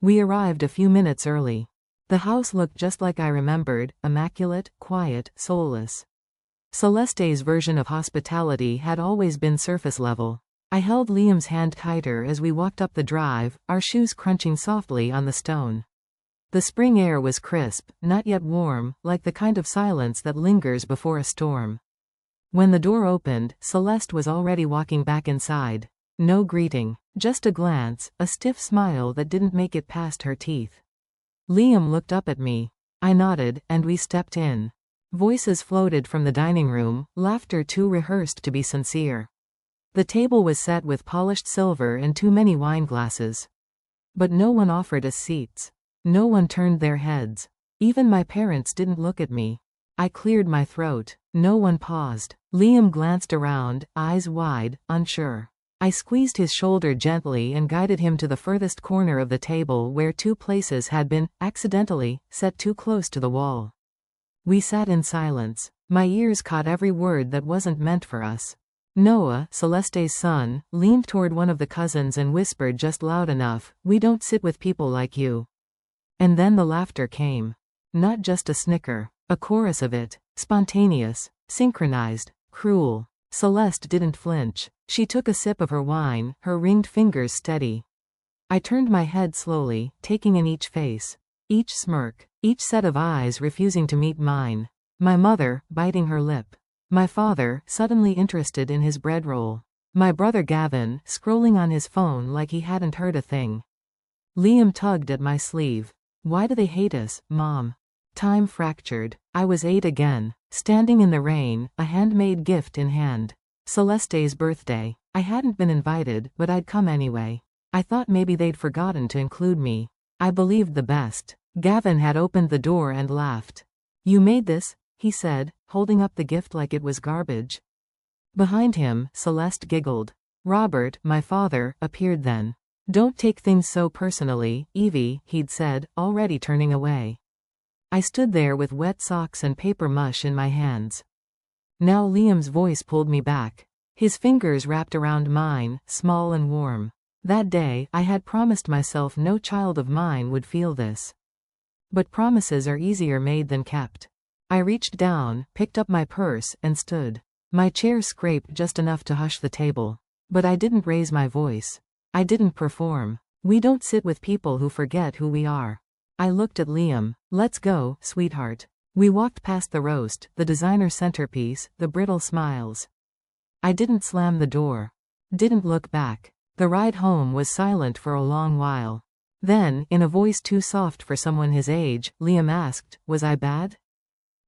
We arrived a few minutes early. The house looked just like I remembered, immaculate, quiet, soulless. Celeste's version of hospitality had always been surface level. I held Liam's hand tighter as we walked up the drive, our shoes crunching softly on the stone. The spring air was crisp, not yet warm, like the kind of silence that lingers before a storm. When the door opened, Celeste was already walking back inside. No greeting, just a glance, a stiff smile that didn't make it past her teeth. Liam looked up at me. I nodded, and we stepped in. Voices floated from the dining room, laughter too rehearsed to be sincere. The table was set with polished silver and too many wine glasses. But no one offered us seats. No one turned their heads. Even my parents didn't look at me. I cleared my throat. No one paused. Liam glanced around, eyes wide, unsure. I squeezed his shoulder gently and guided him to the furthest corner of the table where two places had been, accidentally, set too close to the wall. We sat in silence. My ears caught every word that wasn't meant for us. Noah, Celeste's son, leaned toward one of the cousins and whispered just loud enough, "We don't sit with people like you." And then the laughter came. Not just a snicker. A chorus of it. Spontaneous. Synchronized. Cruel. Celeste didn't flinch. She took a sip of her wine, her ringed fingers steady. I turned my head slowly, taking in each face. Each smirk. Each set of eyes refusing to meet mine. My mother, biting her lip. My father, suddenly interested in his bread roll. My brother Gavin, scrolling on his phone like he hadn't heard a thing. Liam tugged at my sleeve. "Why do they hate us, Mom?" Time fractured. I was 8 again, standing in the rain, a handmade gift in hand. Celeste's birthday. I hadn't been invited, but I'd come anyway. I thought maybe they'd forgotten to include me. I believed the best. Gavin had opened the door and laughed. "You made this?" he said, holding up the gift like it was garbage. Behind him, Celeste giggled. Robert, my father, appeared then. "Don't take things so personally, Evie," he'd said, already turning away. I stood there with wet socks and paper mush in my hands. Now Liam's voice pulled me back. His fingers wrapped around mine, small and warm. That day, I had promised myself no child of mine would feel this. But promises are easier made than kept. I reached down, picked up my purse, and stood. My chair scraped just enough to hush the table. But I didn't raise my voice. I didn't perform. We don't sit with people who forget who we are. I looked at Liam. "Let's go, sweetheart." We walked past the roast, the designer centerpiece, the brittle smiles. I didn't slam the door. Didn't look back. The ride home was silent for a long while. Then, in a voice too soft for someone his age, Liam asked, "Was I bad?"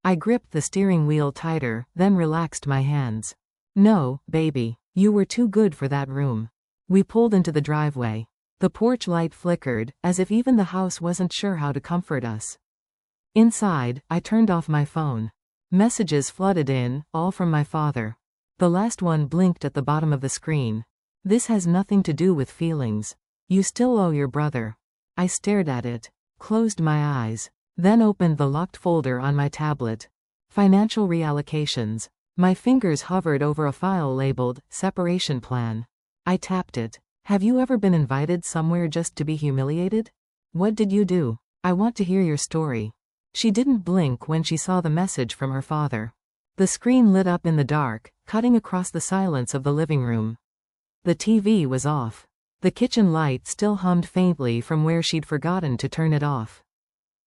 I gripped the steering wheel tighter, then relaxed my hands. "No, baby. You were too good for that room." We pulled into the driveway. The porch light flickered, as if even the house wasn't sure how to comfort us. Inside, I turned off my phone. Messages flooded in, all from my father. The last one blinked at the bottom of the screen. "This has nothing to do with feelings. You still owe your brother." I stared at it, closed my eyes, then opened the locked folder on my tablet. Financial reallocations. My fingers hovered over a file labeled, "Separation Plan." I tapped it. "Have you ever been invited somewhere just to be humiliated? What did you do? I want to hear your story." She didn't blink when she saw the message from her father. The screen lit up in the dark, cutting across the silence of the living room. The TV was off. The kitchen light still hummed faintly from where she'd forgotten to turn it off.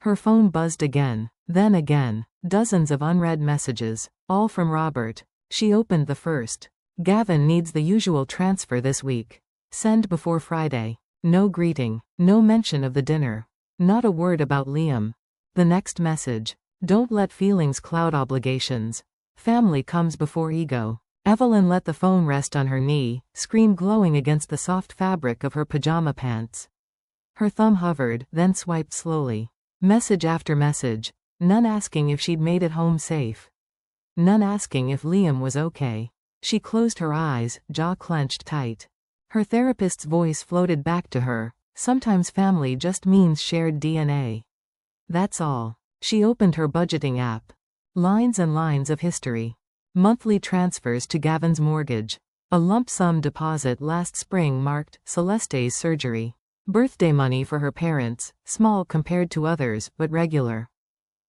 Her phone buzzed again, then again. Dozens of unread messages, all from Robert. She opened the first. "Gavin needs the usual transfer this week. Send before Friday." No greeting, no mention of the dinner. Not a word about Liam. The next message. "Don't let feelings cloud obligations. Family comes before ego." Evelyn let the phone rest on her knee, screen glowing against the soft fabric of her pajama pants. Her thumb hovered, then swiped slowly. Message after message. None asking if she'd made it home safe. None asking if Liam was okay. She closed her eyes, jaw clenched tight. Her therapist's voice floated back to her. "Sometimes family just means shared DNA. That's all." She opened her budgeting app. Lines and lines of history. Monthly transfers to Gavin's mortgage. A lump sum deposit last spring marked Celeste's surgery. Birthday money for her parents, small compared to others, but regular.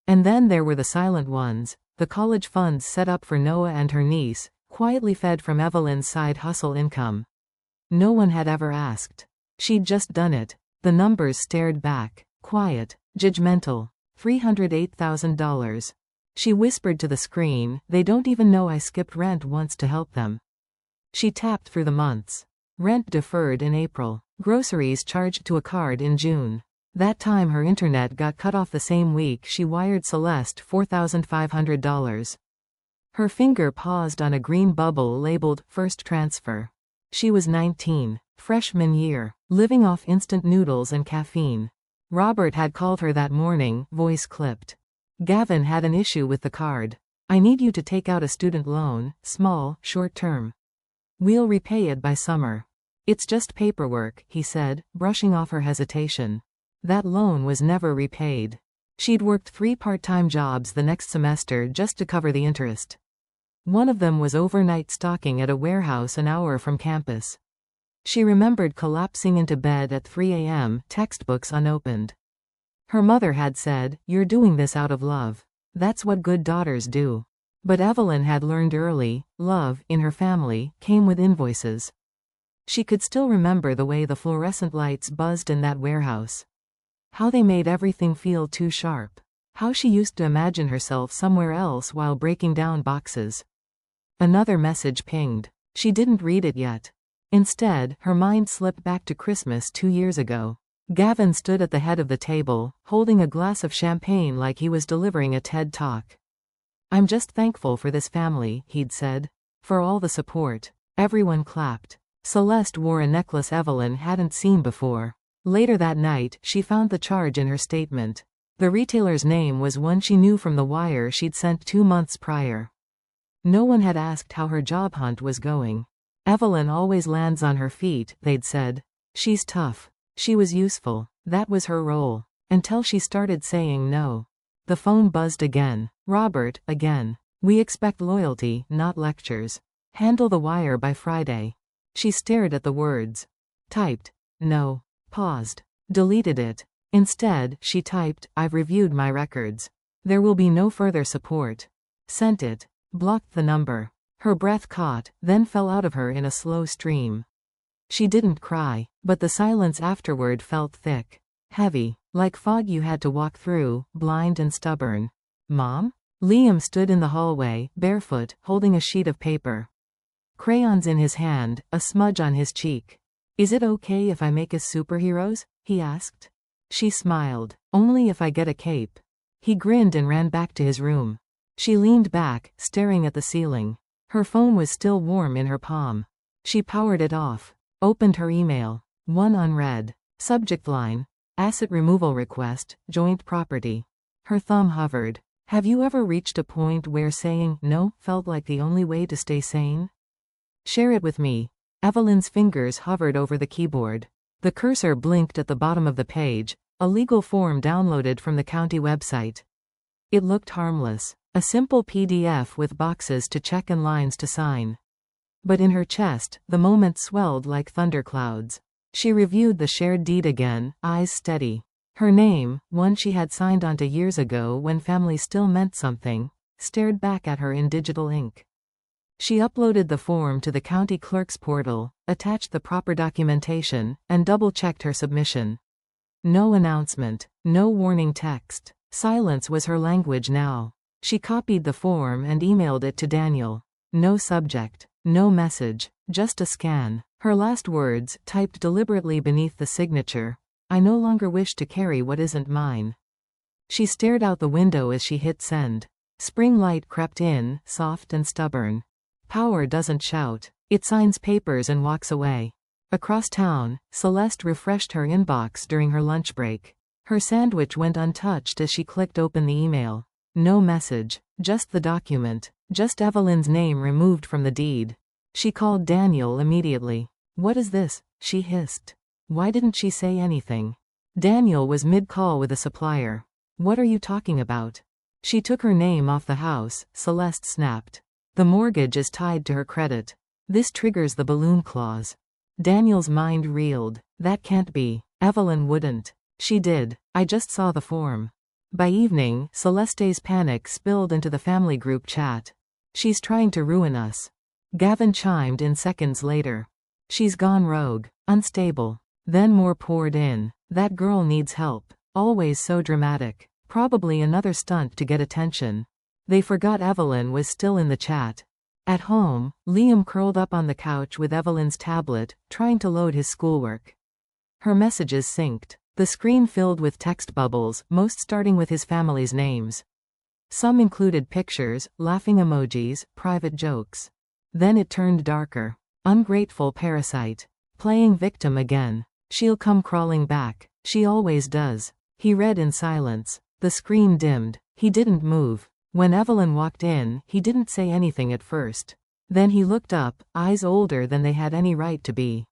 And then there were the silent ones, the college funds set up for Noah and her niece, quietly fed from Evelyn's side hustle income. No one had ever asked. She'd just done it. The numbers stared back, quiet, judgmental. $308,000. She whispered to the screen, "They don't even know I skipped rent once to help them." She tapped through the months. Rent deferred in April. Groceries charged to a card in June. That time her internet got cut off the same week she wired Celeste $4,500. Her finger paused on a green bubble labeled First Transfer. She was 19, freshman year, living off instant noodles and caffeine. Robert had called her that morning, voice clipped. Gavin had an issue with the card. "I need you to take out a student loan, small, short term. We'll repay it by summer." "It's just paperwork," he said, brushing off her hesitation. That loan was never repaid. She'd worked 3 part-time jobs the next semester just to cover the interest. One of them was overnight stocking at a warehouse an hour from campus. She remembered collapsing into bed at 3 a.m., textbooks unopened. Her mother had said, "You're doing this out of love. That's what good daughters do." But Evelyn had learned early, love, in her family, came with invoices. She could still remember the way the fluorescent lights buzzed in that warehouse. How they made everything feel too sharp. How she used to imagine herself somewhere else while breaking down boxes. Another message pinged. She didn't read it yet. Instead, her mind slipped back to Christmas 2 years ago. Gavin stood at the head of the table, holding a glass of champagne like he was delivering a TED Talk. "I'm just thankful for this family," he'd said. "For all the support." Everyone clapped. Celeste wore a necklace Evelyn hadn't seen before. Later that night, she found the charge in her statement. The retailer's name was one she knew from the wire she'd sent 2 months prior. No one had asked how her job hunt was going. "Evelyn always lands on her feet," they'd said. "She's tough. She was useful. That was her role." Until she started saying no. The phone buzzed again. "Robert, again. We expect loyalty, not lectures. Handle the wire by Friday." She stared at the words. Typed. No. Paused. Deleted it. Instead, she typed, "I've reviewed my records. There will be no further support." Sent it. Blocked the number. Her breath caught, then fell out of her in a slow stream. She didn't cry, but the silence afterward felt thick. Heavy. Like fog you had to walk through, blind and stubborn. "Mom?" Liam stood in the hallway, barefoot, holding a sheet of paper. Crayons in his hand, a smudge on his cheek. "Is it okay if I make us superheroes?" he asked. She smiled. "Only if I get a cape." He grinned and ran back to his room. She leaned back, staring at the ceiling. Her phone was still warm in her palm. She powered it off. Opened her email. One unread. Subject line. Asset removal request, joint property. Her thumb hovered. Have you ever reached a point where saying no felt like the only way to stay sane? Share it with me. Evelyn's fingers hovered over the keyboard. The cursor blinked at the bottom of the page, a legal form downloaded from the county website. It looked harmless. A simple PDF with boxes to check and lines to sign. But in her chest, the moment swelled like thunderclouds. She reviewed the shared deed again, eyes steady. Her name, one she had signed onto years ago when family still meant something, stared back at her in digital ink. She uploaded the form to the county clerk's portal, attached the proper documentation, and double-checked her submission. No announcement, no warning text. Silence was her language now. She copied the form and emailed it to Daniel. No subject, no message, just a scan. Her last words, typed deliberately beneath the signature, "I no longer wish to carry what isn't mine." She stared out the window as she hit send. Spring light crept in, soft and stubborn. Power doesn't shout. It signs papers and walks away. Across town, Celeste refreshed her inbox during her lunch break. Her sandwich went untouched as she clicked open the email. No message, just the document, just Evelyn's name removed from the deed. She called Daniel immediately. "What is this?" she hissed. Why didn't she say anything? Daniel was mid-call with a supplier. "What are you talking about?" She took her name off the house, Celeste snapped. "The mortgage is tied to her credit. This triggers the balloon clause." Daniel's mind reeled. That can't be. Evelyn wouldn't. She did. I just saw the form. By evening, Celeste's panic spilled into the family group chat. She's trying to ruin us. Gavin chimed in seconds later. She's gone rogue. Unstable. Then more poured in. That girl needs help. Always so dramatic. Probably another stunt to get attention. They forgot Evelyn was still in the chat. At home, Liam curled up on the couch with Evelyn's tablet, trying to load his schoolwork. Her messages synced. The screen filled with text bubbles, most starting with his family's names. Some included pictures, laughing emojis, private jokes. Then it turned darker. Ungrateful parasite. Playing victim again. She'll come crawling back. She always does. He read in silence. The screen dimmed. He didn't move. When Evelyn walked in, he didn't say anything at first. Then he looked up, eyes older than they had any right to be.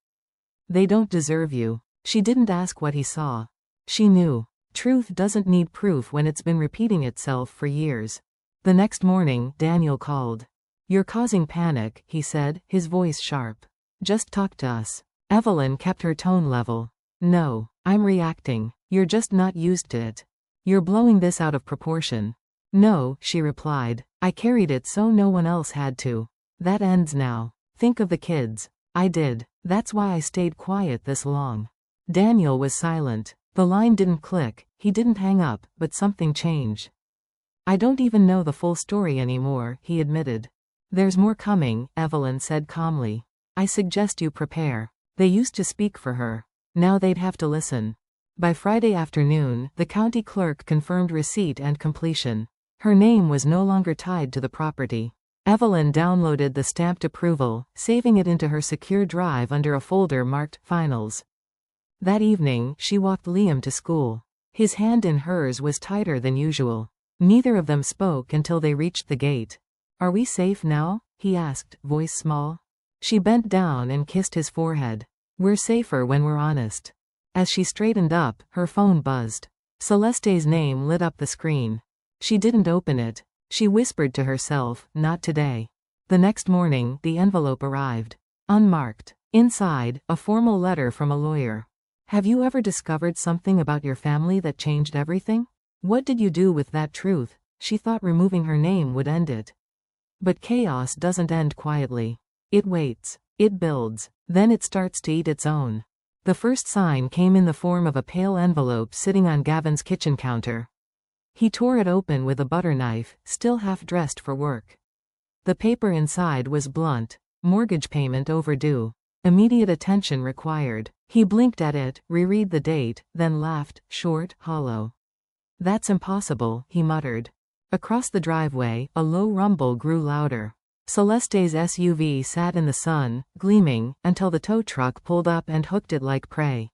They don't deserve you. She didn't ask what he saw. She knew. Truth doesn't need proof when it's been repeating itself for years. The next morning, Daniel called. You're causing panic, he said, his voice sharp. Just talk to us. Evelyn kept her tone level. No, I'm reacting. You're just not used to it. You're blowing this out of proportion. No, she replied. I carried it so no one else had to. That ends now. Think of the kids. I did. That's why I stayed quiet this long. Daniel was silent. The line didn't click. He didn't hang up, but something changed. I don't even know the full story anymore, he admitted. There's more coming, Evelyn said calmly. I suggest you prepare. They used to speak for her. Now they'd have to listen. By Friday afternoon, the county clerk confirmed receipt and completion. Her name was no longer tied to the property. Evelyn downloaded the stamped approval, saving it into her secure drive under a folder marked Finals. That evening, she walked Liam to school. His hand in hers was tighter than usual. Neither of them spoke until they reached the gate. Are we safe now? He asked, voice small. She bent down and kissed his forehead. We're safer when we're honest. As she straightened up, her phone buzzed. Celeste's name lit up the screen. She didn't open it. She whispered to herself, not today. The next morning, the envelope arrived. Unmarked. Inside, a formal letter from a lawyer. Have you ever discovered something about your family that changed everything? What did you do with that truth? She thought removing her name would end it. But chaos doesn't end quietly. It waits. It builds. Then it starts to eat its own. The first sign came in the form of a pale envelope sitting on Gavin's kitchen counter. He tore it open with a butter knife, still half dressed for work. The paper inside was blunt. Mortgage payment overdue. Immediate attention required. He blinked at it, reread the date, then laughed, short, hollow. That's impossible, he muttered. Across the driveway, a low rumble grew louder. Celeste's SUV sat in the sun, gleaming, until the tow truck pulled up and hooked it like prey.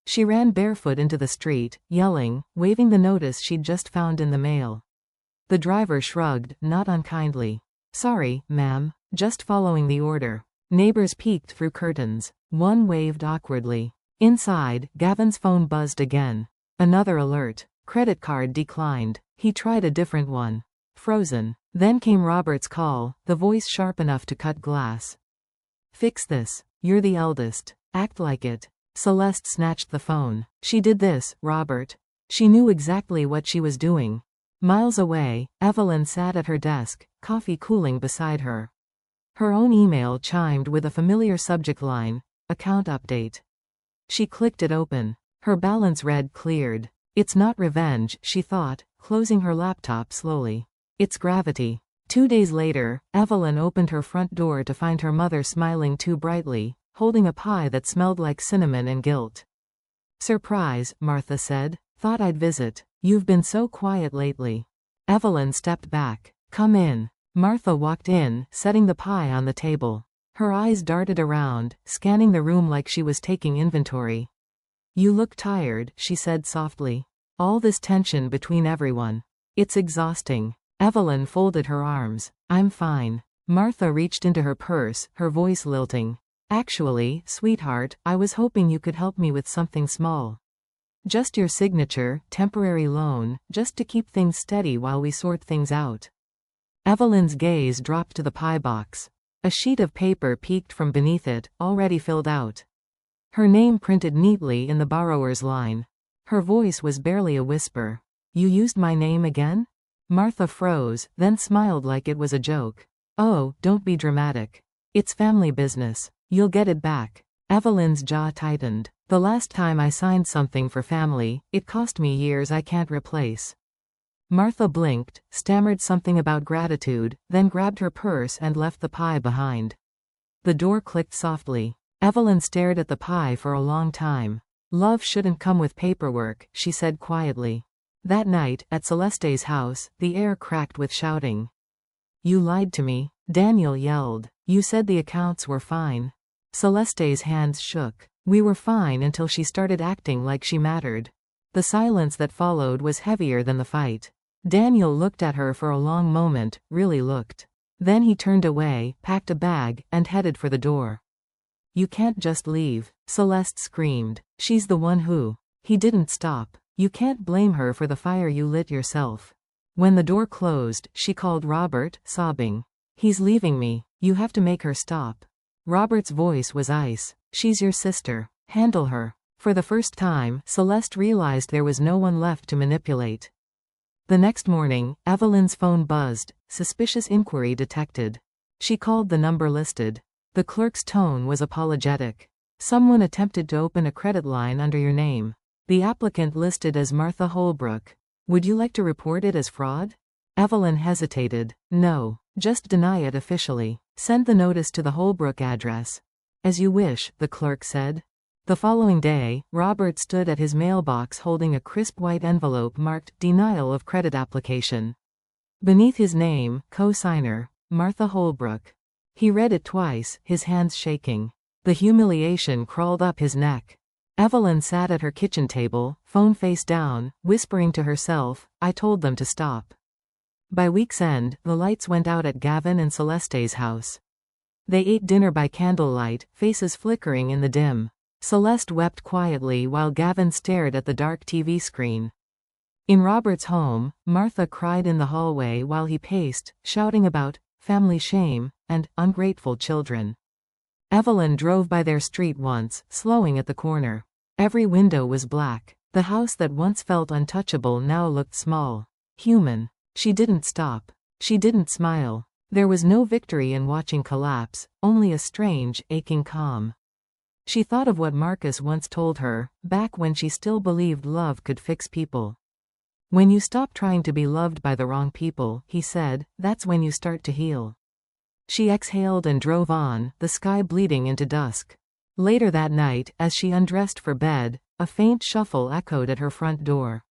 She ran barefoot into the street, yelling, waving the notice she'd just found in the mail. The driver shrugged, not unkindly. Sorry, ma'am, just following the order. Neighbors peeked through curtains. One waved awkwardly. Inside, Gavin's phone buzzed again. Another alert. Credit card declined. He tried a different one. Frozen. Then came Robert's call, the voice sharp enough to cut glass. Fix this. You're the eldest. Act like it. Celeste snatched the phone. She did this, Robert. She knew exactly what she was doing. Miles away, Evelyn sat at her desk, coffee cooling beside her. Her own email chimed with a familiar subject line, account update. She clicked it open. Her balance read cleared. It's not revenge, she thought, closing her laptop slowly. It's gravity. 2 days later, Evelyn opened her front door to find her mother smiling too brightly, holding a pie that smelled like cinnamon and guilt. Surprise, Martha said. Thought I'd visit. You've been so quiet lately. Evelyn stepped back. Come in. Martha walked in, setting the pie on the table. Her eyes darted around, scanning the room like she was taking inventory. You look tired, she said softly. All this tension between everyone. It's exhausting. Evelyn folded her arms. I'm fine. Martha reached into her purse, her voice lilting. Actually, sweetheart, I was hoping you could help me with something small. Just your signature, temporary loan, just to keep things steady while we sort things out. Evelyn's gaze dropped to the pie box. A sheet of paper peeked from beneath it, already filled out. Her name printed neatly in the borrower's line. Her voice was barely a whisper. You used my name again? Martha froze, then smiled like it was a joke. Oh, don't be dramatic. It's family business. You'll get it back. Evelyn's jaw tightened. The last time I signed something for family, it cost me years I can't replace. Martha blinked, stammered something about gratitude, then grabbed her purse and left the pie behind. The door clicked softly. Evelyn stared at the pie for a long time. Love shouldn't come with paperwork, she said quietly. That night, at Celeste's house, the air cracked with shouting. You lied to me, Daniel yelled. You said the accounts were fine. Celeste's hands shook. We were fine until she started acting like she mattered. The silence that followed was heavier than the fight. Daniel looked at her for a long moment, really looked. Then he turned away, packed a bag, and headed for the door. You can't just leave, Celeste screamed. She's the one who. He didn't stop. You can't blame her for the fire you lit yourself. When the door closed, she called Robert, sobbing. He's leaving me. You have to make her stop. Robert's voice was ice. She's your sister. Handle her. For the first time, Celeste realized there was no one left to manipulate. The next morning, Evelyn's phone buzzed, suspicious inquiry detected. She called the number listed. The clerk's tone was apologetic. Someone attempted to open a credit line under your name. The applicant listed as Martha Holbrook. Would you like to report it as fraud? Evelyn hesitated. No, just deny it officially. Send the notice to the Holbrook address. As you wish, the clerk said. The following day, Robert stood at his mailbox holding a crisp white envelope marked Denial of Credit Application. Beneath his name, co-signer, Martha Holbrook. He read it twice, his hands shaking. The humiliation crawled up his neck. Evelyn sat at her kitchen table, phone face down, whispering to herself, I told them to stop. By week's end, the lights went out at Gavin and Celeste's house. They ate dinner by candlelight, faces flickering in the dim. Celeste wept quietly while Gavin stared at the dark TV screen. In Robert's home, Martha cried in the hallway while he paced, shouting about family shame and ungrateful children. Evelyn drove by their street once, slowing at the corner. Every window was black. The house that once felt untouchable now looked small. Human. She didn't stop. She didn't smile. There was no victory in watching collapse, only a strange, aching calm. She thought of what Marcus once told her, back when she still believed love could fix people. When you stop trying to be loved by the wrong people, he said, that's when you start to heal. She exhaled and drove on, the sky bleeding into dusk. Later that night, as she undressed for bed, a faint shuffle echoed at her front door.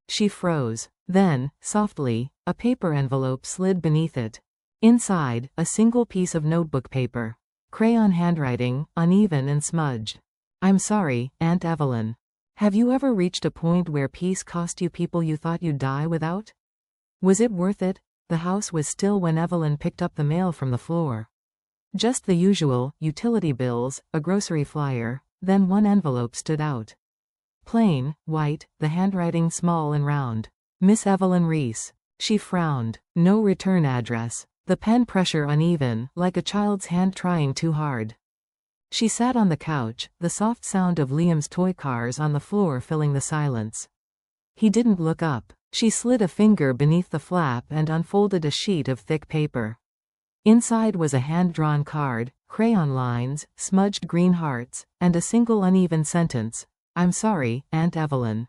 She froze. Then, softly, a paper envelope slid beneath it. Inside, a single piece of notebook paper. Crayon handwriting, uneven and smudged. I'm sorry, Aunt Evelyn. Have you ever reached a point where peace cost you people you thought you'd die without? Was it worth it? The house was still when Evelyn picked up the mail from the floor. Just the usual, utility bills, a grocery flyer, then one envelope stood out. Plain, white, the handwriting small and round. Miss Evelyn Reese. She frowned. No return address. The pen pressure uneven, like a child's hand trying too hard. She sat on the couch, the soft sound of Liam's toy cars on the floor filling the silence. He didn't look up. She slid a finger beneath the flap and unfolded a sheet of thick paper. Inside was a hand-drawn card, crayon lines, smudged green hearts, and a single uneven sentence. I'm sorry, Aunt Evelyn.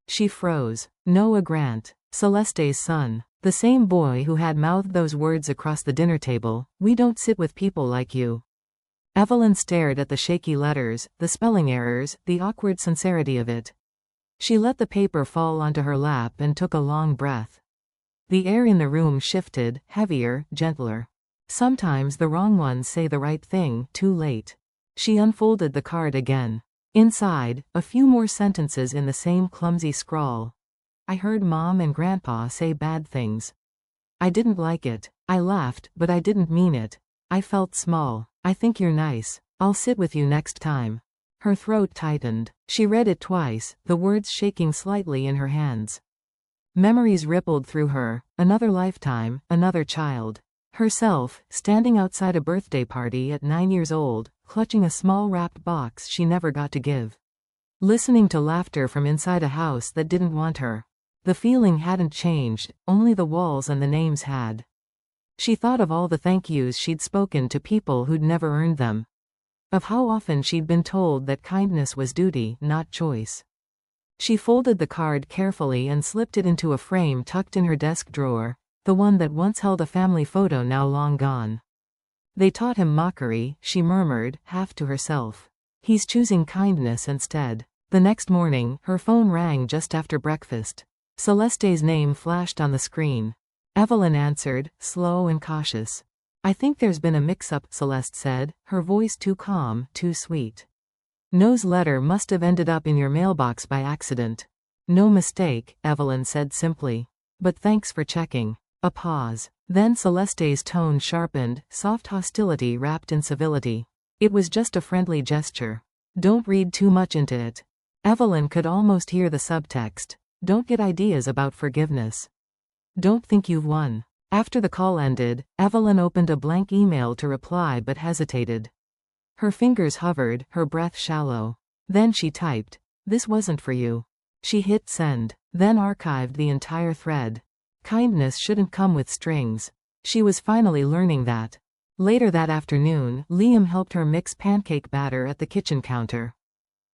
She froze. Noah Grant, Celeste's son. The same boy who had mouthed those words across the dinner table, we don't sit with people like you. Evelyn stared at the shaky letters, the spelling errors, the awkward sincerity of it. She let the paper fall onto her lap and took a long breath. The air in the room shifted, heavier, gentler. Sometimes the wrong ones say the right thing, too late. She unfolded the card again. Inside, a few more sentences in the same clumsy scrawl. I heard Mom and Grandpa say bad things. I didn't like it. I laughed, but I didn't mean it. I felt small. I think you're nice. I'll sit with you next time. Her throat tightened. She read it twice, the words shaking slightly in her hands. Memories rippled through her, another lifetime, another child. Herself, standing outside a birthday party at 9 years old, clutching a small wrapped box she never got to give. Listening to laughter from inside a house that didn't want her. The feeling hadn't changed, only the walls and the names had. She thought of all the thank yous she'd spoken to people who'd never earned them. Of how often she'd been told that kindness was duty, not choice. She folded the card carefully and slipped it into a frame tucked in her desk drawer, the one that once held a family photo now long gone. They taught him mockery, she murmured, half to herself. He's choosing kindness instead. The next morning, her phone rang just after breakfast. Celeste's name flashed on the screen. Evelyn answered, slow and cautious. I think there's been a mix-up, Celeste said, her voice too calm, too sweet. No's letter must have ended up in your mailbox by accident. No mistake, Evelyn said simply. But thanks for checking. A pause. Then Celeste's tone sharpened, soft hostility wrapped in civility. It was just a friendly gesture. Don't read too much into it. Evelyn could almost hear the subtext. Don't get ideas about forgiveness. Don't think you've won. After the call ended, Evelyn opened a blank email to reply but hesitated. Her fingers hovered, her breath shallow. Then she typed, "This wasn't for you." She hit send, then archived the entire thread. Kindness shouldn't come with strings. She was finally learning that. Later that afternoon, Liam helped her mix pancake batter at the kitchen counter.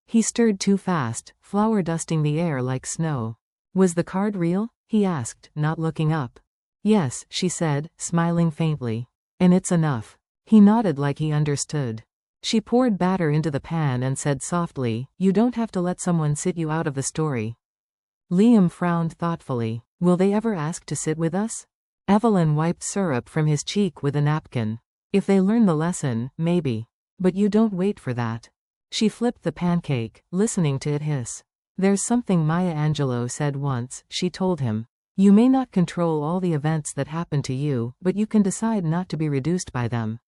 He stirred too fast, flour dusting the air like snow. Was the card real? He asked, not looking up. Yes, she said, smiling faintly. And it's enough. He nodded like he understood. She poured batter into the pan and said softly, "You don't have to let someone sit you out of the story." Liam frowned thoughtfully. Will they ever ask to sit with us? Evelyn wiped syrup from his cheek with a napkin. If they learn the lesson, maybe. But you don't wait for that. She flipped the pancake, listening to it hiss. There's something Maya Angelou said once, she told him. You may not control all the events that happen to you, but you can decide not to be reduced by them.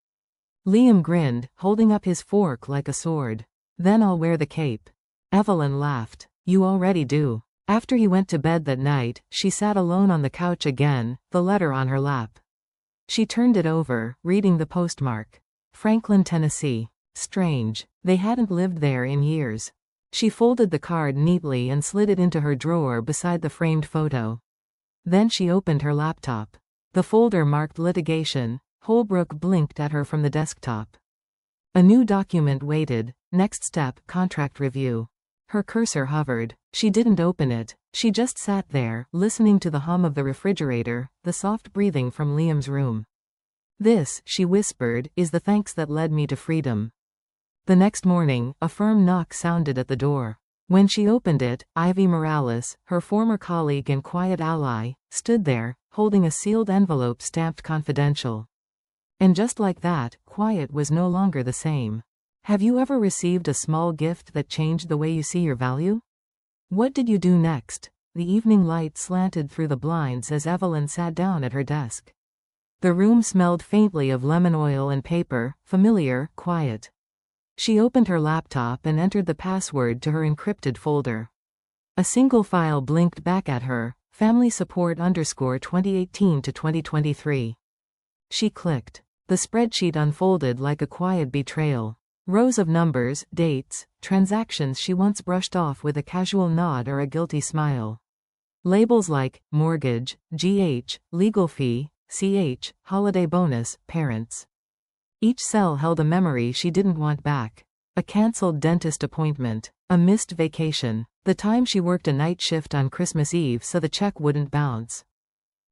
Liam grinned, holding up his fork like a sword. Then I'll wear the cape. Evelyn laughed. You already do. After he went to bed that night, she sat alone on the couch again, the letter on her lap. She turned it over, reading the postmark. Franklin, Tennessee. Strange. They hadn't lived there in years. She folded the card neatly and slid it into her drawer beside the framed photo. Then she opened her laptop. The folder marked litigation. Holbrook blinked at her from the desktop. A new document waited. Next step, contract review. Her cursor hovered. She didn't open it. She just sat there, listening to the hum of the refrigerator, the soft breathing from Liam's room. This, she whispered, is the thanks that led me to freedom. The next morning, a firm knock sounded at the door. When she opened it, Ivy Morales, her former colleague and quiet ally, stood there, holding a sealed envelope stamped confidential. And just like that, quiet was no longer the same. Have you ever received a small gift that changed the way you see your value? What did you do next? The evening light slanted through the blinds as Evelyn sat down at her desk. The room smelled faintly of lemon oil and paper, familiar, quiet. She opened her laptop and entered the password to her encrypted folder. A single file blinked back at her, Family Support _2018 to 2023. She clicked. The spreadsheet unfolded like a quiet betrayal. Rows of numbers, dates, transactions she once brushed off with a casual nod or a guilty smile. Labels like mortgage, GH, legal fee, CH, holiday bonus, parents. Each cell held a memory she didn't want back. A cancelled dentist appointment, a missed vacation, the time she worked a night shift on Christmas Eve so the check wouldn't bounce.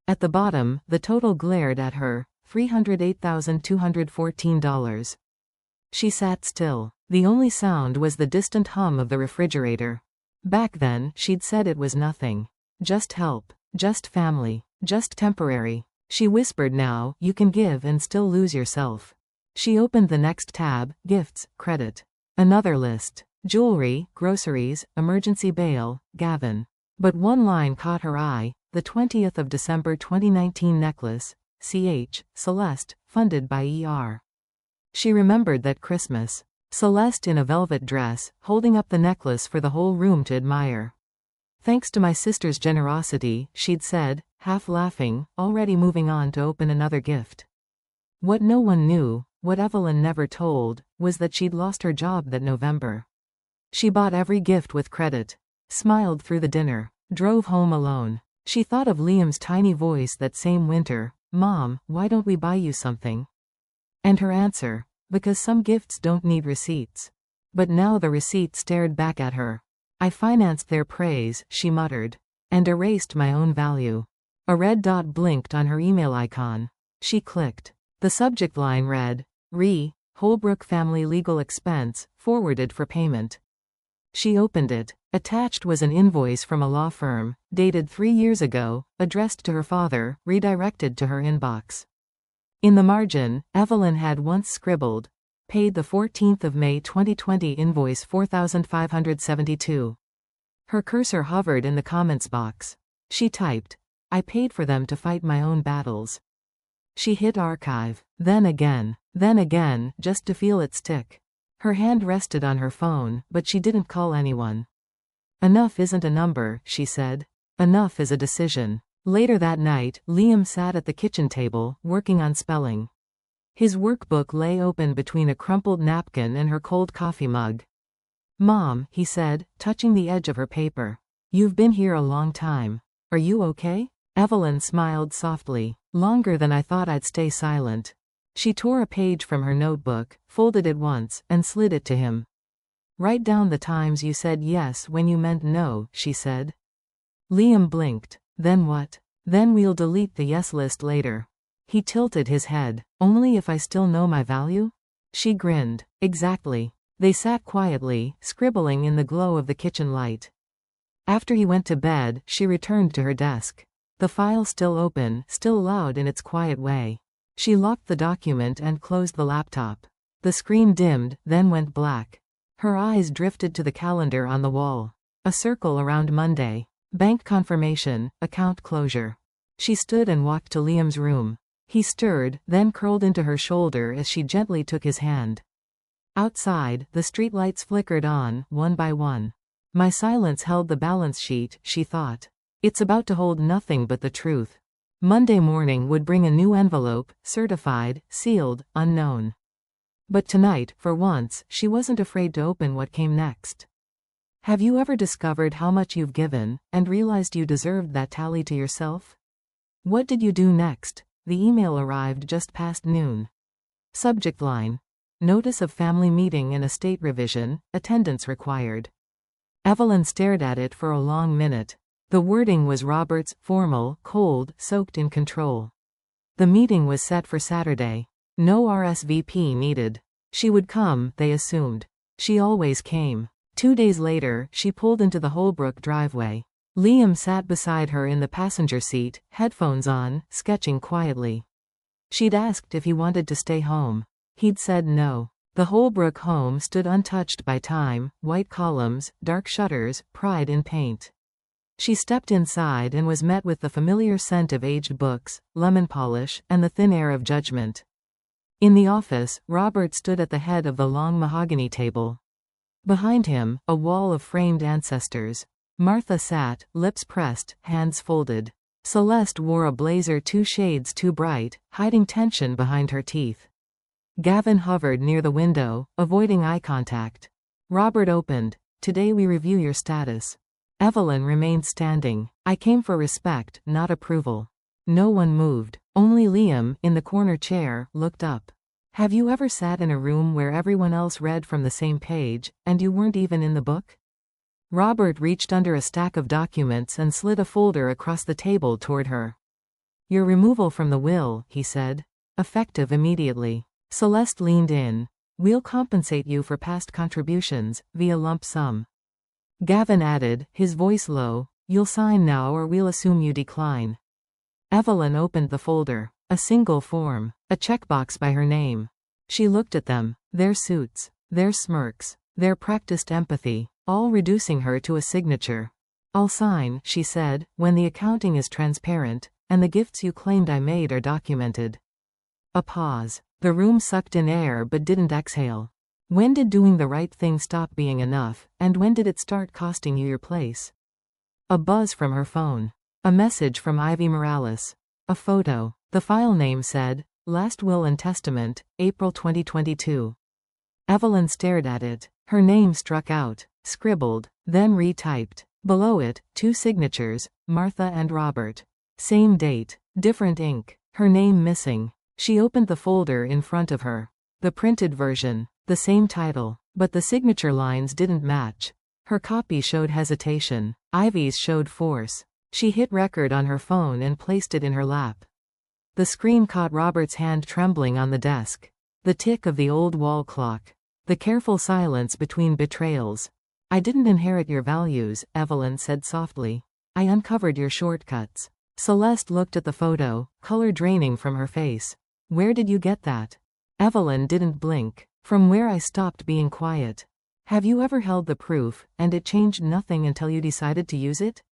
At the bottom, the total glared at her, $308,214. She sat still. The only sound was the distant hum of the refrigerator. Back then, she'd said it was nothing. Just help. Just family. Just temporary. She whispered now, you can give and still lose yourself. She opened the next tab, gifts, credit. Another list. Jewelry, groceries, emergency bail, Gavin. But one line caught her eye, the 20th of December 2019 necklace, CH, Celeste, funded by ER. She remembered that Christmas. Celeste in a velvet dress, holding up the necklace for the whole room to admire. Thanks to my sister's generosity, she'd said, half laughing, already moving on to open another gift. What no one knew, What Evelyn never told was that she'd lost her job that November. She bought every gift with credit, smiled through the dinner, drove home alone. She thought of Liam's tiny voice that same winter, "Mom, why don't we buy you something?" And her answer, "Because some gifts don't need receipts." But now the receipt stared back at her. "I financed their praise," she muttered, "and erased my own value." A red dot blinked on her email icon. She clicked. The subject line read, Holbrook Family Legal Expense, forwarded for payment. She opened it. Attached was an invoice from a law firm, dated 3 years ago, addressed to her father, redirected to her inbox. In the margin, Evelyn had once scribbled, "Paid the 14th of May 2020 invoice $4,572. Her cursor hovered in the comments box. She typed, "I paid for them to fight my own battles." She hit archive, then again, just to feel it stick. Her hand rested on her phone, but she didn't call anyone. "Enough isn't a number," she said. "Enough is a decision." Later that night, Liam sat at the kitchen table, working on spelling. His workbook lay open between a crumpled napkin and her cold coffee mug. "Mom," he said, touching the edge of her paper. "You've been here a long time. Are you okay?" Evelyn smiled softly. "Longer than I thought I'd stay silent." She tore a page from her notebook, folded it once, and slid it to him. "Write down the times you said yes when you meant no," she said. Liam blinked. "Then what?" "Then we'll delete the yes list later." He tilted his head. "Only if I still know my value?" She grinned. "Exactly." They sat quietly, scribbling in the glow of the kitchen light. After he went to bed, she returned to her desk. The file still open, still loud in its quiet way. She locked the document and closed the laptop. The screen dimmed, then went black. Her eyes drifted to the calendar on the wall. A circle around Monday. Bank confirmation, account closure. She stood and walked to Liam's room. He stirred, then curled into her shoulder as she gently took his hand. Outside, the streetlights flickered on, one by one. My silence held the balance sheet, she thought. It's about to hold nothing but the truth. Monday morning would bring a new envelope, certified, sealed, unknown. But tonight, for once, she wasn't afraid to open what came next. Have you ever discovered how much you've given, and realized you deserved that tally to yourself? What did you do next? The email arrived just past noon. Subject line. Notice of family meeting and estate revision, attendance required. Evelyn stared at it for a long minute. The wording was Robert's, formal, cold, soaked in control. The meeting was set for Saturday. No RSVP needed. She would come, they assumed. She always came. 2 days later, she pulled into the Holbrook driveway. Liam sat beside her in the passenger seat, headphones on, sketching quietly. She'd asked if he wanted to stay home. He'd said no. The Holbrook home stood untouched by time, white columns, dark shutters, pride in paint. She stepped inside and was met with the familiar scent of aged books, lemon polish, and the thin air of judgment. In the office, Robert stood at the head of the long mahogany table. Behind him, a wall of framed ancestors. Martha sat, lips pressed, hands folded. Celeste wore a blazer 2 shades too bright, hiding tension behind her teeth. Gavin hovered near the window, avoiding eye contact. Robert opened. "Today we review your status." Evelyn remained standing. "I came for respect, not approval." No one moved. Only Liam, in the corner chair, looked up. "Have you ever sat in a room where everyone else read from the same page, and you weren't even in the book?" Robert reached under a stack of documents and slid a folder across the table toward her. "Your removal from the will," he said. "Effective immediately." Celeste leaned in. "We'll compensate you for past contributions, via lump sum." Gavin added, his voice low, "You'll sign now or we'll assume you decline." Evelyn opened the folder. A single form. A checkbox by her name. She looked at them. Their suits. Their smirks. Their practiced empathy. All reducing her to a signature. "I'll sign," she said, "when the accounting is transparent, and the gifts you claimed I made are documented." A pause. The room sucked in air but didn't exhale. When did doing the right thing stop being enough, and when did it start costing you your place? A buzz from her phone. A message from Ivy Morales. A photo. The file name said, Last Will and Testament, April 2022. Evelyn stared at it. Her name struck out, scribbled, then retyped. Below it, 2 signatures, Martha and Robert. Same date, different ink, her name missing. She opened the folder in front of her. The printed version, the same title, but the signature lines didn't match. Her copy showed hesitation. Ivy's showed force. She hit record on her phone and placed it in her lap. The screen caught Robert's hand trembling on the desk. The tick of the old wall clock. The careful silence between betrayals. I didn't inherit your values, Evelyn said softly. I uncovered your shortcuts. Celeste looked at the photo, color draining from her face. Where did you get that? Evelyn didn't blink. From where I stopped being quiet. Have you ever held the proof, and it changed nothing until you decided to use it?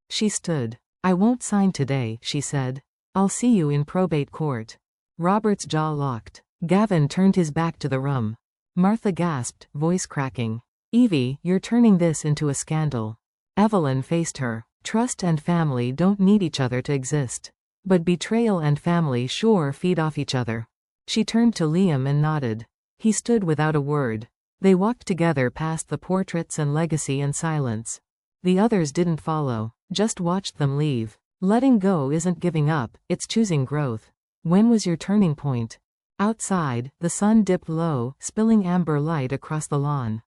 She stood. I won't sign today, she said. I'll see you in probate court. Robert's jaw locked. Gavin turned his back to the room. Martha gasped, voice cracking. Evie, you're turning this into a scandal. Evelyn faced her. Trust and family don't need each other to exist. But betrayal and family sure feed off each other. She turned to Liam and nodded. He stood without a word. They walked together past the portraits and legacy in silence. The others didn't follow, just watched them leave. Letting go isn't giving up, it's choosing growth. When was your turning point? Outside, the sun dipped low, spilling amber light across the lawn.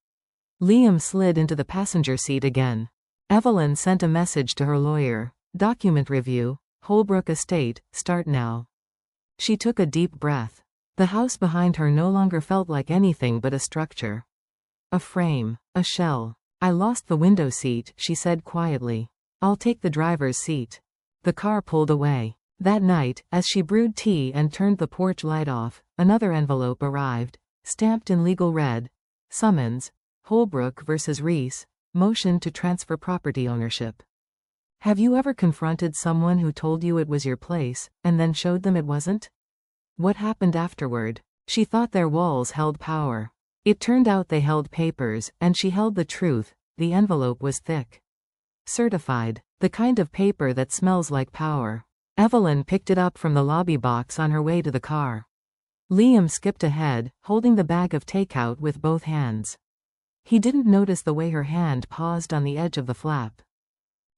Liam slid into the passenger seat again. Evelyn sent a message to her lawyer. Document review, Holbrook Estate, start now. She took a deep breath. The house behind her no longer felt like anything but a structure. A frame, a shell. I lost the window seat, she said quietly. I'll take the driver's seat. The car pulled away. That night, as she brewed tea and turned the porch light off, another envelope arrived, stamped in legal red. Summons, Holbrook vs. Reese, motion to transfer property ownership. Have you ever confronted someone who told you it was your place, and then showed them it wasn't? What happened afterward? She thought their walls held power. It turned out they held papers, and she held the truth. The envelope was thick. Certified. The kind of paper that smells like power. Evelyn picked it up from the lobby box on her way to the car. Liam skipped ahead, holding the bag of takeout with both hands. He didn't notice the way her hand paused on the edge of the flap.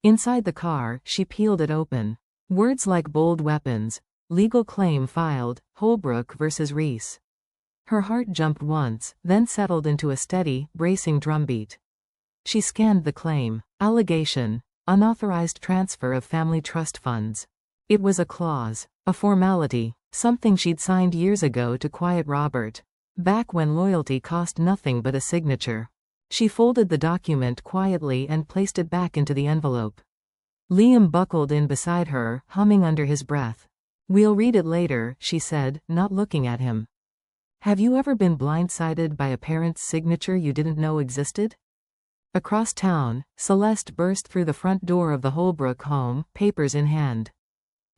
Inside the car, she peeled it open. Words like bold weapons. Legal claim filed, Holbrook vs. Reese. Her heart jumped once, then settled into a steady, bracing drumbeat. She scanned the claim. Allegation. Unauthorized transfer of family trust funds. It was a clause. A formality. Something she'd signed years ago to quiet Robert. Back when loyalty cost nothing but a signature. She folded the document quietly and placed it back into the envelope. Liam buckled in beside her, humming under his breath. We'll read it later, she said, not looking at him. Have you ever been blindsided by a parent's signature you didn't know existed? Across town, Celeste burst through the front door of the Holbrook home, papers in hand.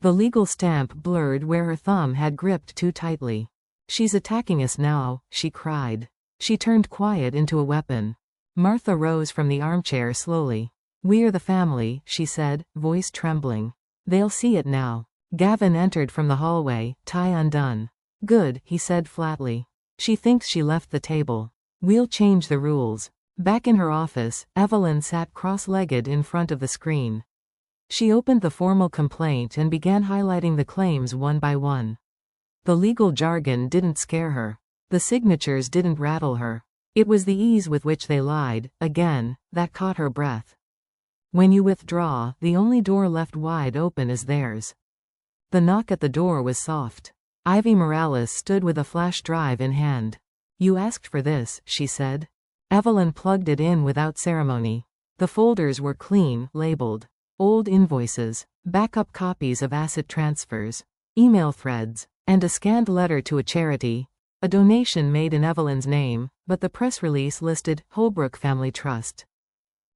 The legal stamp blurred where her thumb had gripped too tightly. She's attacking us now, she cried. She turned quiet into a weapon. Martha rose from the armchair slowly. We're the family, she said, voice trembling. They'll see it now. Gavin entered from the hallway, tie undone. Good, he said flatly. She thinks she left the table. We'll change the rules. Back in her office, Evelyn sat cross-legged in front of the screen. She opened the formal complaint and began highlighting the claims one by one. The legal jargon didn't scare her. The signatures didn't rattle her. It was the ease with which they lied, again, that caught her breath. When you withdraw, the only door left wide open is theirs. The knock at the door was soft. Ivy Morales stood with a flash drive in hand. You asked for this, she said. Evelyn plugged it in without ceremony. The folders were clean, labeled. Old invoices, backup copies of asset transfers, email threads, and a scanned letter to a charity. A donation made in Evelyn's name, but the press release listed Holbrook Family Trust.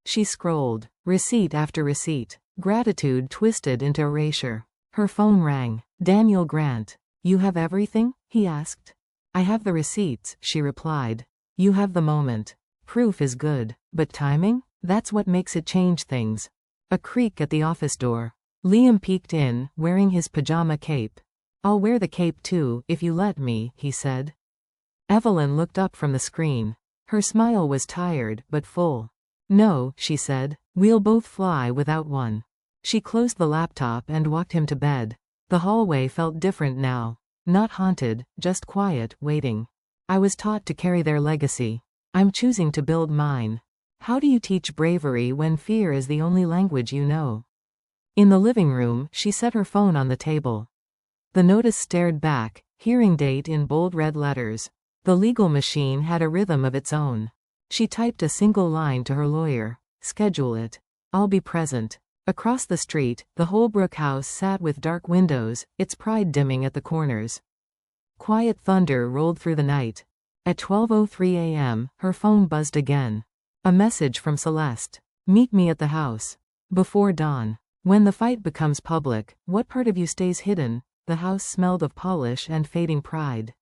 She scrolled. Receipt after receipt. Gratitude twisted into erasure. Her phone rang. Daniel Grant. You have everything? He asked. I have the receipts, she replied. You have the moment. Proof is good. But timing? That's what makes it change things. A creak at the office door. Liam peeked in, wearing his pajama cape. I'll wear the cape too, if you let me, he said. Evelyn looked up from the screen. Her smile was tired, but full. No, she said. We'll both fly without one. She closed the laptop and walked him to bed. The hallway felt different now. Not haunted, just quiet, waiting. I was taught to carry their legacy. I'm choosing to build mine. How do you teach bravery when fear is the only language you know? In the living room, she set her phone on the table. The notice stared back, hearing date in bold red letters. The legal machine had a rhythm of its own. She typed a single line to her lawyer. Schedule it. I'll be present. Across the street, the Holbrook house sat with dark windows, its pride dimming at the corners. Quiet thunder rolled through the night. At 12:03 a.m., her phone buzzed again. A message from Celeste. Meet me at the house. Before dawn. When the fight becomes public, what part of you stays hidden? The house smelled of polish and fading pride.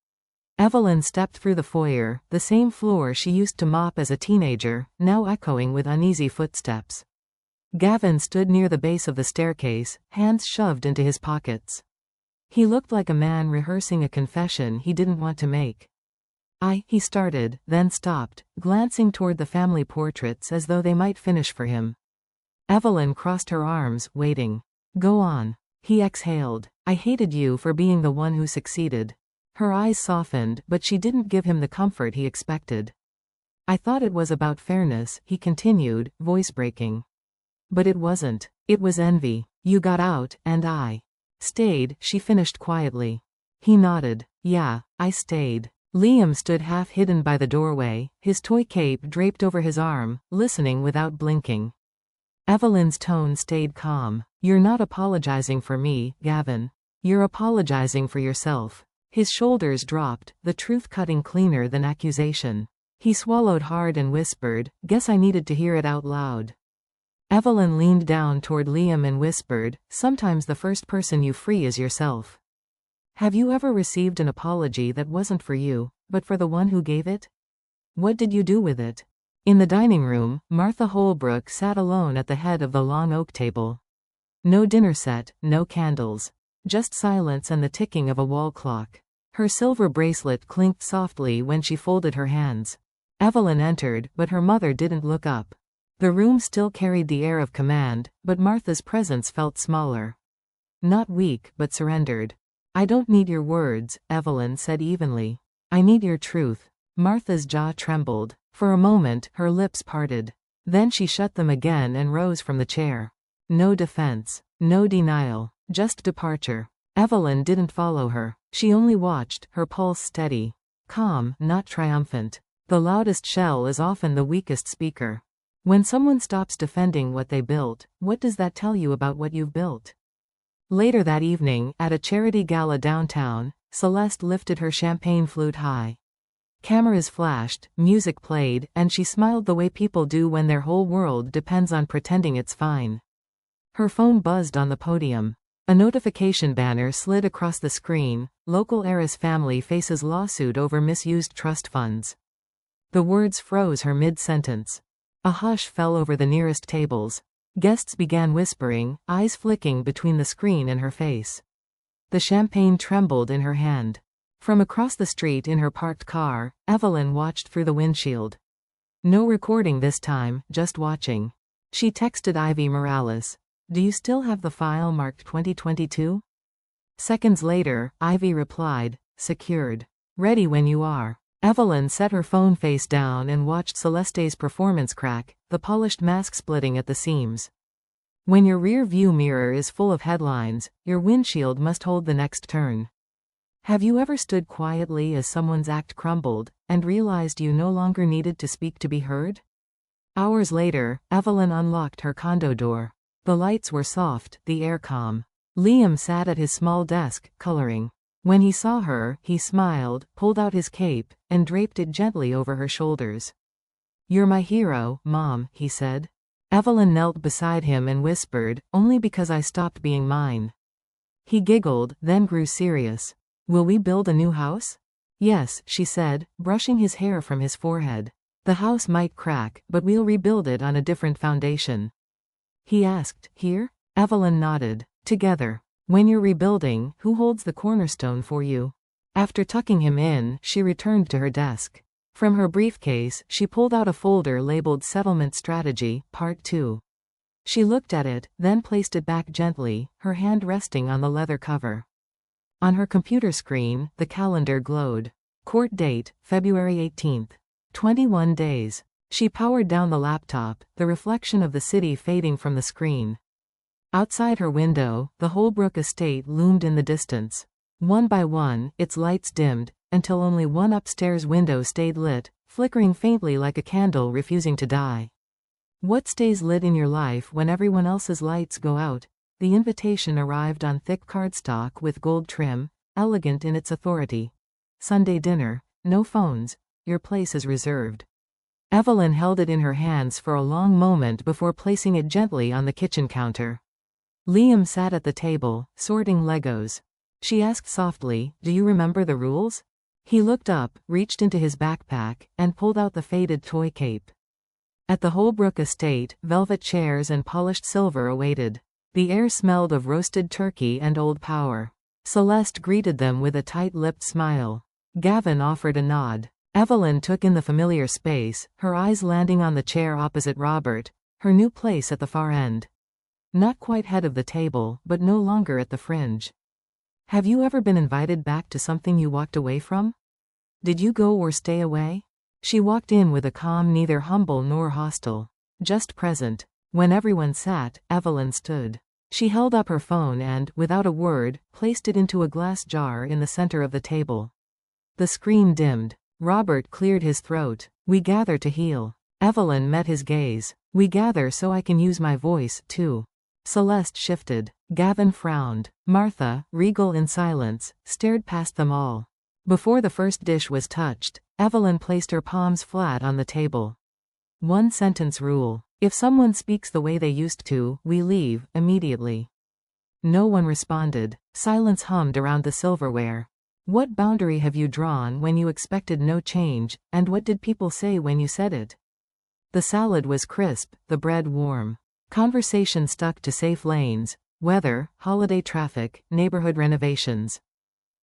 Evelyn stepped through the foyer, the same floor she used to mop as a teenager, now echoing with uneasy footsteps. Gavin stood near the base of the staircase, hands shoved into his pockets. He looked like a man rehearsing a confession he didn't want to make. He started, then stopped, glancing toward the family portraits as though they might finish for him. Evelyn crossed her arms, waiting. Go on. He exhaled. I hated you for being the one who succeeded. Her eyes softened, but she didn't give him the comfort he expected. I thought it was about fairness, he continued, voice breaking. But it wasn't. It was envy. You got out, and I stayed, she finished quietly. He nodded. Yeah, I stayed. Liam stood half hidden by the doorway, his toy cape draped over his arm, listening without blinking. Evelyn's tone stayed calm. You're not apologizing for me, Gavin. You're apologizing for yourself. His shoulders dropped, the truth cutting cleaner than accusation. He swallowed hard and whispered, guess I needed to hear it out loud. Evelyn leaned down toward Liam and whispered, sometimes the first person you free is yourself. Have you ever received an apology that wasn't for you, but for the one who gave it? What did you do with it? In the dining room, Martha Holbrook sat alone at the head of the long oak table. No dinner set, no candles. Just silence and the ticking of a wall clock. Her silver bracelet clinked softly when she folded her hands. Evelyn entered, but her mother didn't look up. The room still carried the air of command, but Martha's presence felt smaller. Not weak, but surrendered. I don't need your words, Evelyn said evenly. I need your truth. Martha's jaw trembled. For a moment, her lips parted. Then she shut them again and rose from the chair. No defense. No denial. Just departure. Evelyn didn't follow her. She only watched, her pulse steady. Calm, not triumphant. The loudest shell is often the weakest speaker. When someone stops defending what they built, what does that tell you about what you've built? Later that evening, at a charity gala downtown, Celeste lifted her champagne flute high. Cameras flashed, music played, and she smiled the way people do when their whole world depends on pretending it's fine. Her phone buzzed on the podium. A notification banner slid across the screen. Local heiress family faces lawsuit over misused trust funds. The words froze her mid-sentence. A hush fell over the nearest tables. Guests began whispering, eyes flicking between the screen and her face. The champagne trembled in her hand. From across the street in her parked car, Evelyn watched through the windshield. No recording this time, just watching. She texted Ivy Morales. Do you still have the file marked 2022? Seconds later, Ivy replied, secured. Ready when you are. Evelyn set her phone face down and watched Celeste's performance crack, the polished mask splitting at the seams. When your rear view mirror is full of headlines, your windshield must hold the next turn. Have you ever stood quietly as someone's act crumbled, and realized you no longer needed to speak to be heard? Hours later, Evelyn unlocked her condo door. The lights were soft, the air calm. Liam sat at his small desk, coloring. When he saw her, he smiled, pulled out his cape, and draped it gently over her shoulders. You're my hero, Mom, he said. Evelyn knelt beside him and whispered, only because I stopped being mine. He giggled, then grew serious. Will we build a new house? Yes, she said, brushing his hair from his forehead. The house might crack, but we'll rebuild it on a different foundation. He asked, here? Evelyn nodded. Together. When you're rebuilding, who holds the cornerstone for you? After tucking him in, she returned to her desk. From her briefcase, she pulled out a folder labeled Settlement Strategy, Part 2. She looked at it, then placed it back gently, her hand resting on the leather cover. On her computer screen, the calendar glowed. Court date, February 18th. 21 days. She powered down the laptop, the reflection of the city fading from the screen. Outside her window, the Holbrook estate loomed in the distance. One by one, its lights dimmed, until only one upstairs window stayed lit, flickering faintly like a candle refusing to die. What stays lit in your life when everyone else's lights go out? The invitation arrived on thick cardstock with gold trim, elegant in its authority. Sunday dinner, no phones, your place is reserved. Evelyn held it in her hands for a long moment before placing it gently on the kitchen counter. Liam sat at the table, sorting Legos. She asked softly, "Do you remember the rules?" He looked up, reached into his backpack, and pulled out the faded toy cape. At the Holbrook estate, velvet chairs and polished silver awaited. The air smelled of roasted turkey and old power. Celeste greeted them with a tight-lipped smile. Gavin offered a nod. Evelyn took in the familiar space, her eyes landing on the chair opposite Robert, her new place at the far end. Not quite head of the table, but no longer at the fringe. Have you ever been invited back to something you walked away from? Did you go or stay away? She walked in with a calm neither humble nor hostile. Just present. When everyone sat, Evelyn stood. She held up her phone and, without a word, placed it into a glass jar in the center of the table. The screen dimmed. Robert cleared his throat. "We gather to heal." Evelyn met his gaze. "We gather so I can use my voice, too." Celeste shifted. Gavin frowned. Martha, regal in silence, stared past them all. Before the first dish was touched, Evelyn placed her palms flat on the table. One-sentence rule. If someone speaks the way they used to, we leave, immediately. No one responded. Silence hummed around the silverware. What boundary have you drawn when you expected no change, and what did people say when you said it? The salad was crisp, the bread warm. Conversation stuck to safe lanes: weather, holiday traffic, neighborhood renovations.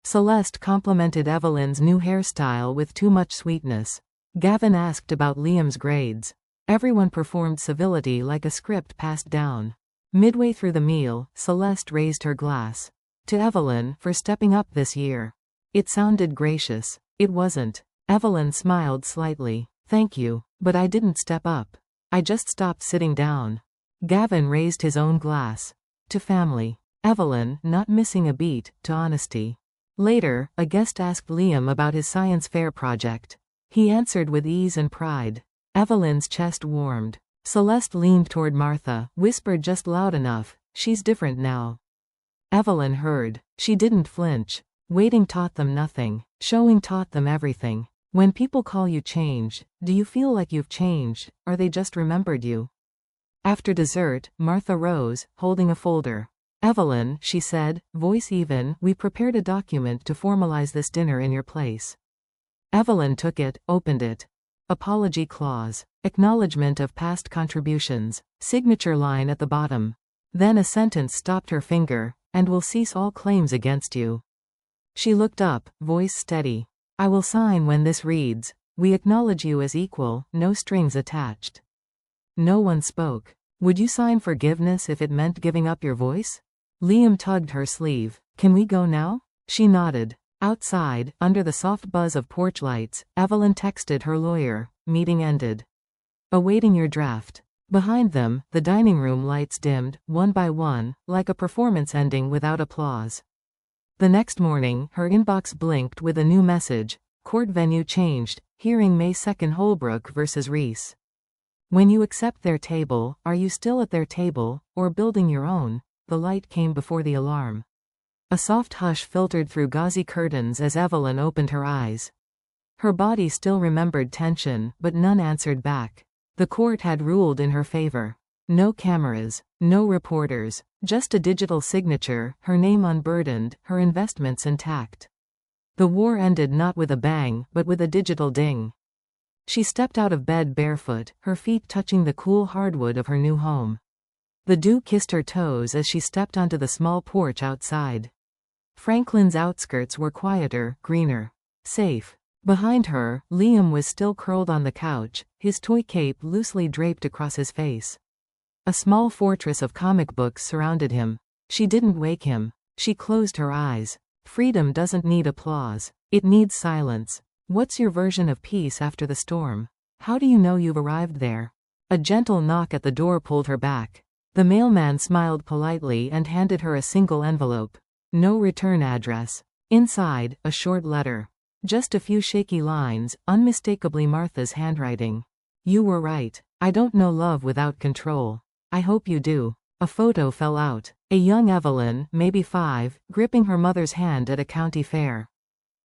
Celeste complimented Evelyn's new hairstyle with too much sweetness. Gavin asked about Liam's grades. Everyone performed civility like a script passed down. Midway through the meal, Celeste raised her glass. To Evelyn, for stepping up this year. It sounded gracious. It wasn't. Evelyn smiled slightly. "Thank you, but I didn't step up. I just stopped sitting down." Gavin raised his own glass. To family. Evelyn, not missing a beat, to honesty. Later, a guest asked Liam about his science fair project. He answered with ease and pride. Evelyn's chest warmed. Celeste leaned toward Martha, whispered just loud enough, "She's different now." Evelyn heard. She didn't flinch. Waiting taught them nothing. Showing taught them everything. When people call you changed, do you feel like you've changed, or they just remembered you? After dessert, Martha rose, holding a folder. "Evelyn," she said, voice even, "we prepared a document to formalize this dinner in your place." Evelyn took it, opened it. Apology clause. Acknowledgement of past contributions. Signature line at the bottom. Then a sentence stopped her finger, "and will cease all claims against you." She looked up, voice steady. "I will sign when this reads, 'We acknowledge you as equal, no strings attached.'" No one spoke. "Would you sign forgiveness if it meant giving up your voice?" Liam tugged her sleeve. "Can we go now?" She nodded. Outside, under the soft buzz of porch lights, Evelyn texted her lawyer. Meeting ended. Awaiting your draft. Behind them, the dining room lights dimmed, one by one, like a performance ending without applause. The next morning, her inbox blinked with a new message. Court venue changed. Hearing May 2nd, Holbrook vs. Reese. When you accept their table, are you still at their table, or building your own? The light came before the alarm. A soft hush filtered through gauzy curtains as Evelyn opened her eyes. Her body still remembered tension, but none answered back. The court had ruled in her favor. No cameras, no reporters, just a digital signature, her name unburdened, her investments intact. The war ended not with a bang, but with a digital ding. She stepped out of bed barefoot, her feet touching the cool hardwood of her new home. The dew kissed her toes as she stepped onto the small porch outside. Franklin's outskirts were quieter, greener. Safe. Behind her, Liam was still curled on the couch, his toy cape loosely draped across his face. A small fortress of comic books surrounded him. She didn't wake him. She closed her eyes. Freedom doesn't need applause. It needs silence. What's your version of peace after the storm? How do you know you've arrived there? A gentle knock at the door pulled her back. The mailman smiled politely and handed her a single envelope. No return address. Inside, a short letter. Just a few shaky lines, unmistakably Martha's handwriting. You were right. I don't know love without control. I hope you do. A photo fell out. A young Evelyn, maybe 5, gripping her mother's hand at a county fair.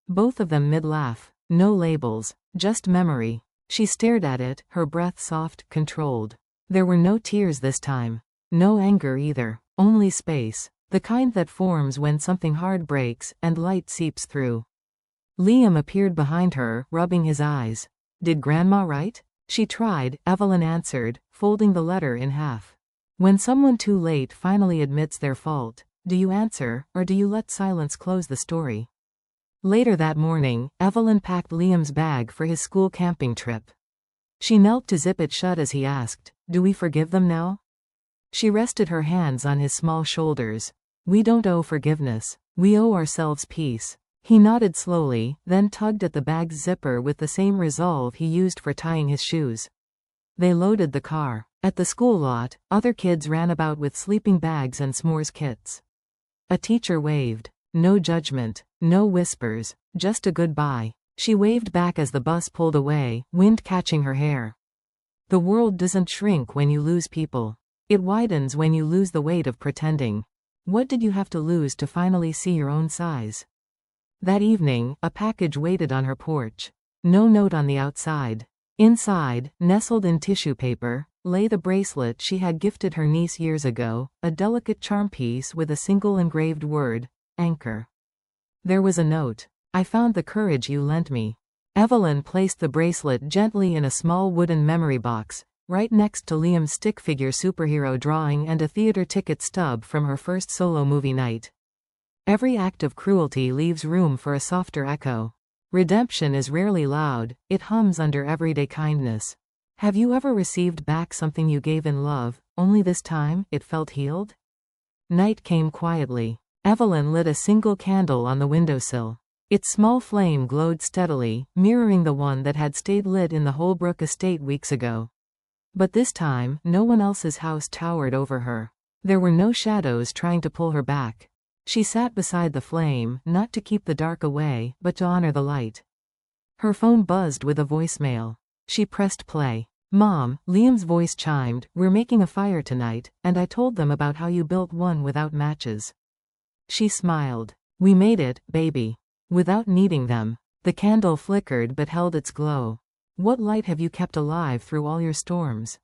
Both of them mid-laugh. No labels. Just memory. She stared at it, her breath soft, controlled. There were no tears this time. No anger either. Only space. The kind that forms when something hard breaks, and light seeps through. Liam appeared behind her, rubbing his eyes. Did Grandma write? She tried, Evelyn answered, folding the letter in half. When someone too late finally admits their fault, do you answer, or do you let silence close the story? Later that morning, Evelyn packed Liam's bag for his school camping trip. She knelt to zip it shut as he asked, do we forgive them now? She rested her hands on his small shoulders. We don't owe forgiveness. We owe ourselves peace. He nodded slowly, then tugged at the bag's zipper with the same resolve he used for tying his shoes. They loaded the car. At the school lot, other kids ran about with sleeping bags and s'mores kits. A teacher waved. No judgment, no whispers, just a goodbye. She waved back as the bus pulled away, wind catching her hair. The world doesn't shrink when you lose people. It widens when you lose the weight of pretending. What did you have to lose to finally see your own size? That evening, a package waited on her porch. No note on the outside. Inside, nestled in tissue paper, lay the bracelet she had gifted her niece years ago, a delicate charm piece with a single engraved word, Anchor. There was a note. I found the courage you lent me. Evelyn placed the bracelet gently in a small wooden memory box, right next to Liam's stick figure superhero drawing and a theater ticket stub from her first solo movie night. Every act of cruelty leaves room for a softer echo. Redemption is rarely loud, it hums under everyday kindness. Have you ever received back something you gave in love, only this time it felt healed? Night came quietly. Evelyn lit a single candle on the windowsill. Its small flame glowed steadily, mirroring the one that had stayed lit in the Holbrook estate weeks ago. But this time, no one else's house towered over her. There were no shadows trying to pull her back. She sat beside the flame, not to keep the dark away, but to honor the light. Her phone buzzed with a voicemail. She pressed play. Mom, Liam's voice chimed, we're making a fire tonight, and I told them about how you built one without matches. She smiled. We made it, baby. Without needing them. The candle flickered but held its glow. What light have you kept alive through all your storms?